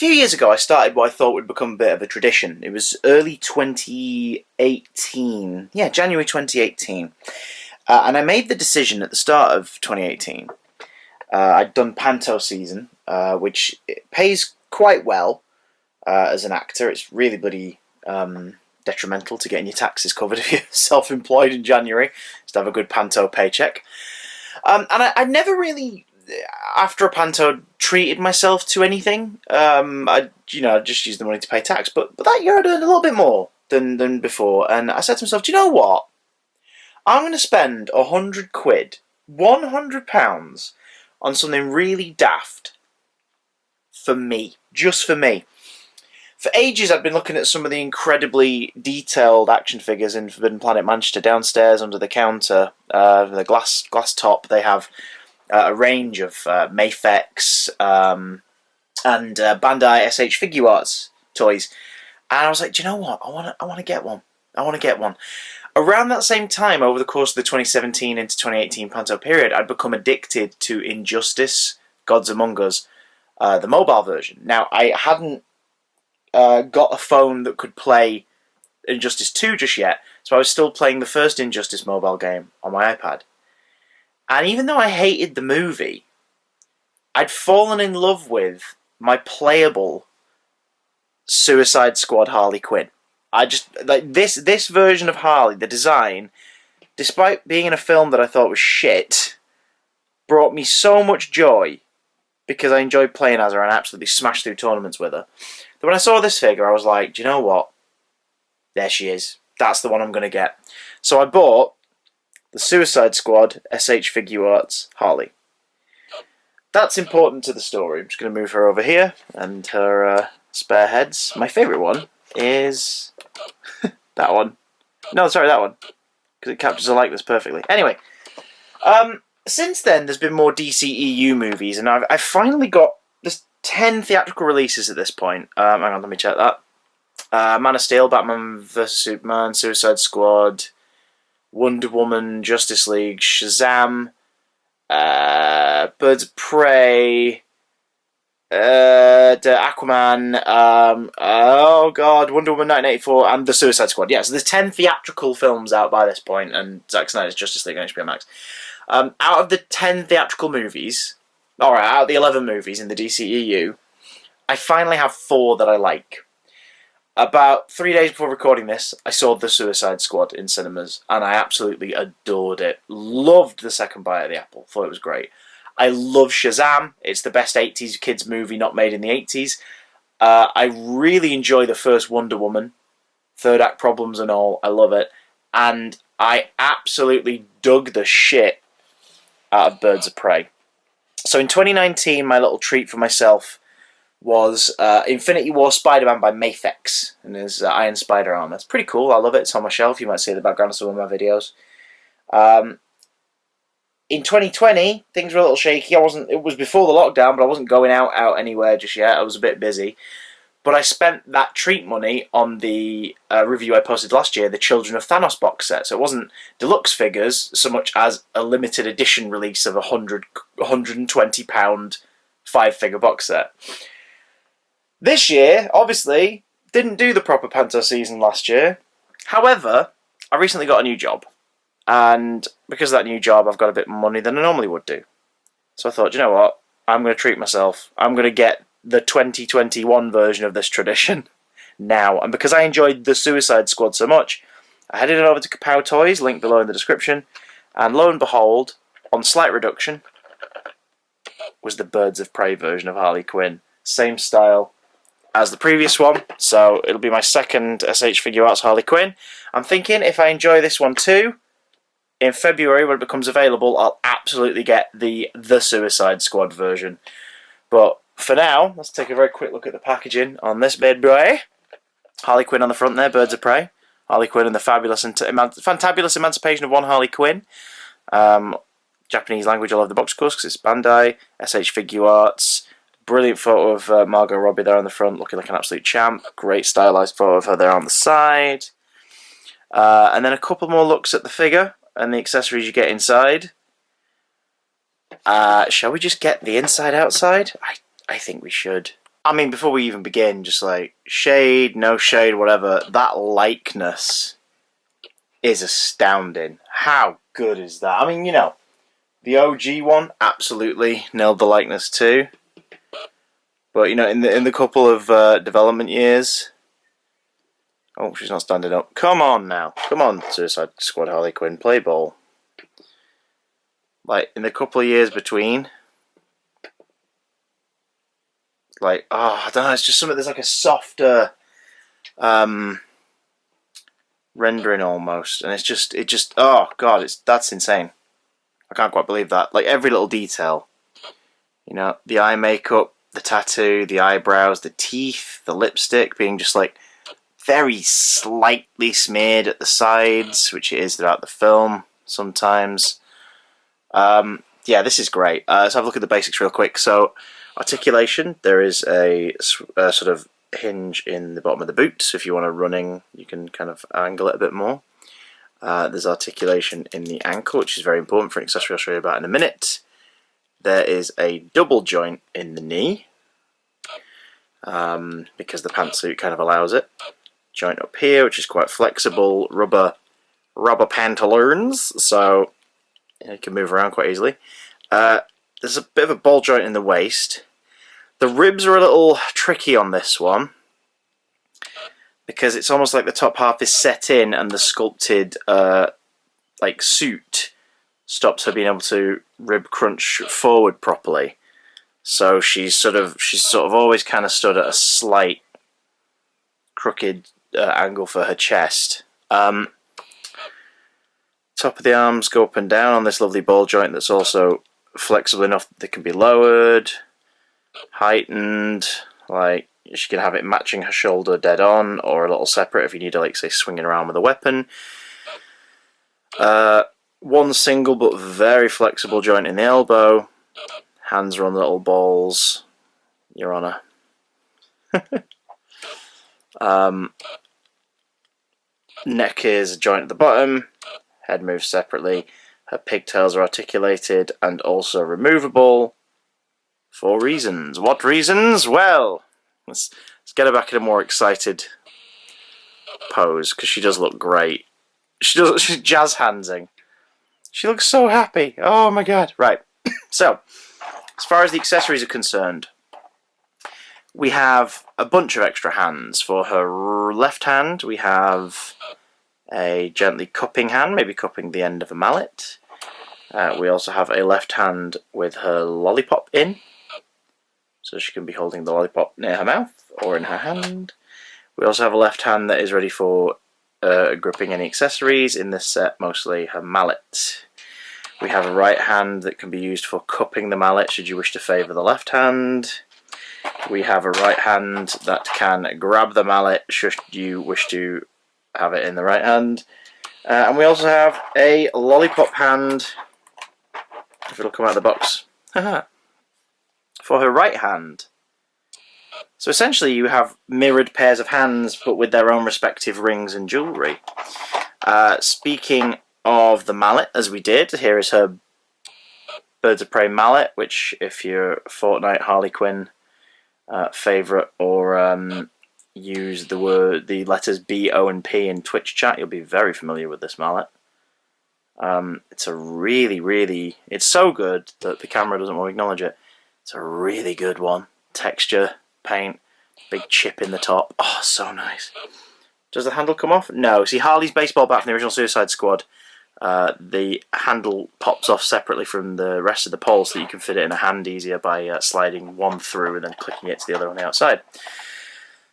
few years ago, I started what I thought would become a bit of a tradition. It was early 2018. Yeah, January 2018. And I made the decision at the start of 2018. I'd done Panto season, which pays quite well as an actor. It's really bloody detrimental to getting your taxes covered if you're self-employed in January. Just have a good Panto paycheck. And I never really, after a Panto, treated myself to anything. I just used the money to pay tax. But that year I earned a little bit more than before. And I said to myself, do you know what? I'm going to spend £100, £100 on something really daft for me, just for me. For ages, I've been looking at some of the incredibly detailed action figures in Forbidden Planet Manchester downstairs under the counter, the glass top. They have a range of Mafex and Bandai SH Figuarts toys, and I was like, do you know what? I want to get one. I want to get one. Around that same time, over the course of the 2017 into 2018 Panto period, I'd become addicted to Injustice: Gods Among Us, the mobile version. Now, I hadn't got a phone that could play Injustice 2 just yet, so I was still playing the first Injustice mobile game on my iPad. And even though I hated the movie, I'd fallen in love with my playable Suicide Squad Harley Quinn. I just, like, this version of Harley, the design, despite being in a film that I thought was shit, brought me so much joy because I enjoyed playing as her and absolutely smashed through tournaments with her. But when I saw this figure, I was like, do you know what? There she is. That's the one I'm going to get. So I bought the Suicide Squad SH Figuarts Harley. That's important to the story. I'm just going to move her over here and her spare heads. My favourite one is that one. No, sorry, that one. Because it captures a likeness perfectly. Anyway, since then, there's been more DCEU movies, and I've finally got there's 10 theatrical releases at this point. Hang on, let me check that. Man of Steel, Batman vs Superman, Suicide Squad, Wonder Woman, Justice League, Shazam, Birds of Prey, Aquaman, oh god, Wonder Woman 1984, and the Suicide Squad. Yeah, so there's 10 theatrical films out by this point, and Zack Snyder's Justice League on HBO Max. Out of the 10 theatrical movies, alright, out of the 11 movies in the DCEU, I finally have 4 that I like. About 3 days before recording this, I saw The Suicide Squad in cinemas, and I absolutely adored it. Loved the second bite of the apple, thought it was great. I love Shazam. It's the best 80s kids movie not made in the 80s. I really enjoy the first Wonder Woman. Third act problems and all. I love it. And I absolutely dug the shit out of Birds of Prey. So in 2019, my little treat for myself was Infinity War Spider-Man by Mafex and his Iron Spider armor. It's pretty cool. I love it. It's on my shelf. You might see the background of some of my videos. In 2020, things were a little shaky. It was before the lockdown, but I wasn't going out anywhere just yet. I was a bit busy. But I spent that treat money on the review I posted last year, the Children of Thanos box set. So it wasn't deluxe figures so much as a limited edition release of a £120 5-figure box set. This year, obviously, didn't do the proper Panto season last year. However, I recently got a new job. And because of that new job, I've got a bit more money than I normally would do. So I thought, you know what? I'm going to treat myself. I'm going to get the 2021 version of this tradition now. And because I enjoyed the Suicide Squad so much, I headed over to Kapow Toys, link below in the description. And lo and behold, on slight reduction, was the Birds of Prey version of Harley Quinn. Same style as the previous one. So it'll be my second SH Figuarts Harley Quinn. I'm thinking if I enjoy this one too, in February, when it becomes available, I'll absolutely get the Suicide Squad version. But for now, let's take a very quick look at the packaging on this bad boy. Harley Quinn on the front there, Birds of Prey. Harley Quinn and the fantabulous emancipation of one Harley Quinn. Japanese language all over the box, of course, because it's Bandai. SH Figuarts. Brilliant photo of Margot Robbie there on the front, looking like an absolute champ. Great stylized photo of her there on the side. And then a couple more looks at the figure and the accessories you get inside. Shall we just get the inside outside? I think we should. I mean, before we even begin, just like shade, no shade, whatever, that likeness is astounding. How good is that? I mean, you know, the OG one absolutely nailed the likeness too. But you know, in the couple of development years, oh, she's not standing up. Come on now, come on, Suicide Squad Harley Quinn, play ball. Like in the couple of years between, like I don't know, it's just something. There's like a softer rendering almost, and it just oh god, that's insane. I can't quite believe that. Like every little detail, you know, the eye makeup, the tattoo, the eyebrows, the teeth, the lipstick being just like very slightly smeared at the sides, which it is throughout the film sometimes. Yeah, this is great. Let's have a look at the basics real quick. So, articulation, there is a sort of hinge in the bottom of the boot, so if you want to running, you can kind of angle it a bit more. There's articulation in the ankle, which is very important for an accessory I'll show you about in a minute. There is a double joint in the knee, because the pantsuit kind of allows it. Joint up here, which is quite flexible, rubber pantaloons, so it can move around quite easily. There's a bit of a ball joint in the waist. The ribs are a little tricky on this one, because it's almost like the top half is set in and the sculpted like suit stops her being able to rib crunch forward properly. So she's sort of always kind of stood at a slight crooked angle for her chest. Top of the arms go up and down on this lovely ball joint that's also flexible enough that it can be lowered, heightened, like she can have it matching her shoulder dead on, or a little separate if you need to, like, say, swinging around with a weapon. One single but very flexible joint in the elbow. Hands are on the little balls, Your Honour. Neck is a joint at the bottom. Head moves separately. Her pigtails are articulated and also removable. For reasons. What reasons? Well, let's get her back in a more excited pose, because she does look great. She's jazz handsing. She looks so happy. Oh my god. Right. So, as far as the accessories are concerned, we have a bunch of extra hands. For her left hand, we have a gently cupping hand, maybe cupping the end of a mallet. We also have a left hand with her lollipop in, so she can be holding the lollipop near her mouth or in her hand. We also have a left hand that is ready for gripping any accessories, in this set mostly her mallet. We have a right hand that can be used for cupping the mallet should you wish to favour the left hand. We have a right hand that can grab the mallet should you wish to have it in the right hand. And we also have a lollipop hand, if it'll come out of the box, for her right hand. So essentially you have mirrored pairs of hands, but with their own respective rings and jewellery. Speaking of the mallet, as we did, here is her Birds of Prey mallet, which, if you're a Fortnite Harley Quinn favourite, or use the letters B, O and P in Twitch chat, you'll be very familiar with this mallet. It's a really, it's so good that the camera doesn't want to acknowledge it. It's a really good one. Texture, paint, big chip in the top. Oh, so nice. Does the handle come off? No. See, Harley's baseball bat from the original Suicide Squad, the handle pops off separately from the rest of the pole so that you can fit it in a hand easier by sliding one through and then clicking it to the other on the outside.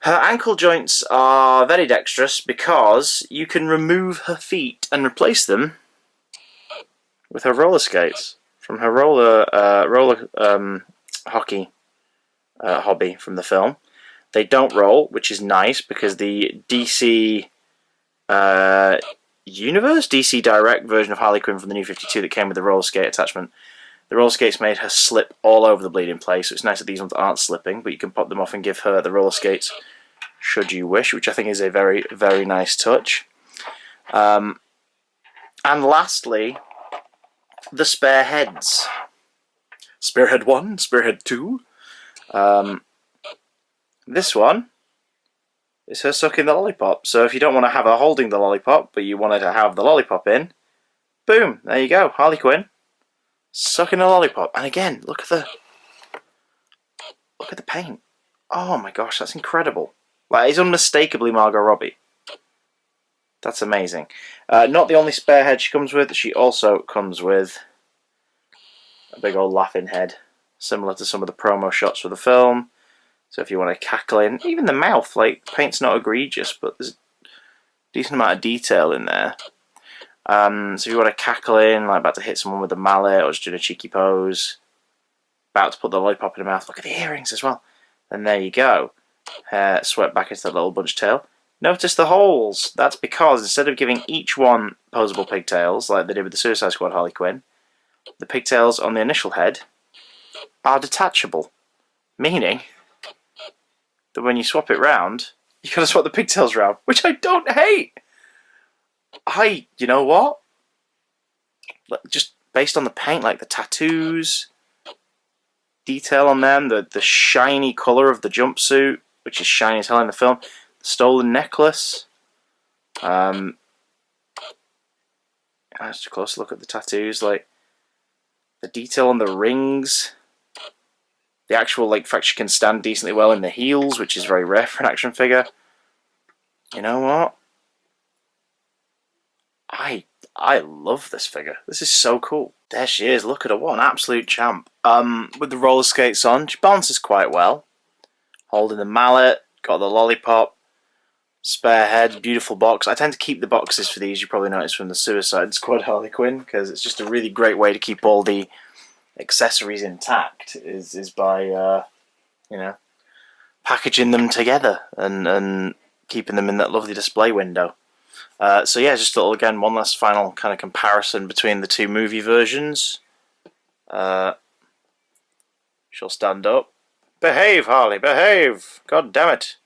Her ankle joints are very dexterous because you can remove her feet and replace them with her roller skates from her roller hockey hobby from the film. They don't roll, which is nice because the DC Universe, DC Direct version of Harley Quinn from the New 52 that came with the roller skate attachment, the roller skates made her slip all over the bleeding place, so it's nice that these ones aren't slipping, but you can pop them off and give her the roller skates should you wish, which I think is a very, very nice touch. And lastly, the spare heads. Spearhead 1, Spearhead 2. This one is her sucking the lollipop. So if you don't want to have her holding the lollipop, but you wanted to have the lollipop in, boom, there you go, Harley Quinn sucking a lollipop. And again, look at the paint. Oh my gosh, that's incredible. Like, it's unmistakably Margot Robbie. That's amazing. Not the only spare head she comes with. She also comes with a big old laughing head, similar to some of the promo shots for the film. So if you want to cackle in, even the mouth, like, paint's not egregious, but there's a decent amount of detail in there. So if you want to cackle in, like about to hit someone with a mallet, or just doing a cheeky pose, about to put the lollipop in the mouth, look at the earrings as well. And there you go. Hair swept back into the little bunch tail. Notice the holes. That's because instead of giving each one posable pigtails, like they did with the Suicide Squad Harley Quinn, the pigtails on the initial head are detachable. Meaning that when you swap it round, you gotta swap the pigtails round, which I don't hate. You know what? Just based on the paint, like the tattoos, detail on them, the shiny colour of the jumpsuit, which is shiny as hell in the film, the stolen necklace. Just a close look at the tattoos, like the detail on the rings. The actual fact she can stand decently well in the heels, which is very rare for an action figure. You know what? I love this figure. This is so cool. There she is. Look at her. What an absolute champ. With the roller skates on, she balances quite well. Holding the mallet, got the lollipop, spare head, beautiful box. I tend to keep the boxes for these. You probably noticed from the Suicide Squad Harley Quinn, because it's just a really great way to keep all the accessories intact. Is by packaging them together and keeping them in that lovely display window. So yeah, just a little, again, one last final kind of comparison between the two movie versions. She'll stand up. Behave, Harley, behave! God damn it!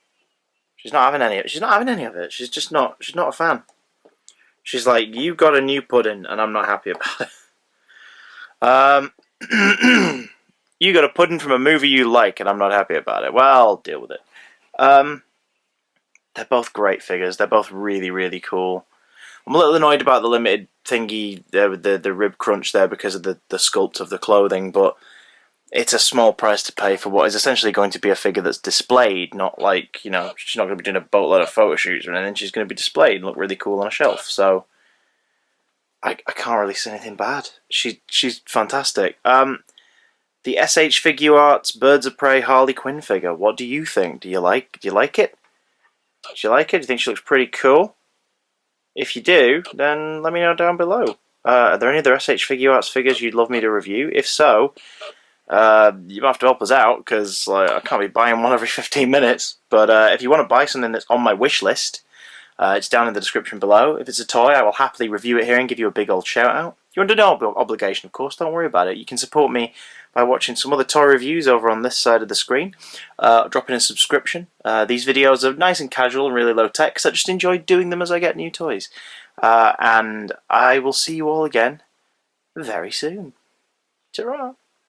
She's not having any of it. She's not having any of it. She's just not. She's not a fan. She's like, you got a new pudding, and I'm not happy about it. You got a pudding from a movie you like, and I'm not happy about it. Well, I'll deal with it. They're both great figures. They're both really, really cool. I'm a little annoyed about the limited thingy there with the rib crunch there because of the sculpt of the clothing, but it's a small price to pay for what is essentially going to be a figure that's displayed, not like, she's not going to be doing a boatload of photo shoots or anything. She's going to be displayed and look really cool on a shelf. So I can't really say anything bad. She's fantastic. The SH Figuarts Birds of Prey Harley Quinn figure. What do you think? Do you like it? Do you like it? Do you think she looks pretty cool? If you do, then let me know down below. Are there any other SH Figuarts figures you'd love me to review? If so, you have to help us out, because I can't be buying one every 15 minutes. But if you want to buy something that's on my wish list, it's down in the description below. If it's a toy, I will happily review it here and give you a big old shout out. You're under no obligation, of course, don't worry about it. You can support me by watching some other toy reviews over on this side of the screen, dropping a subscription. These videos are nice and casual and really low tech, because I just enjoy doing them as I get new toys. And I will see you all again very soon. Ta-ra!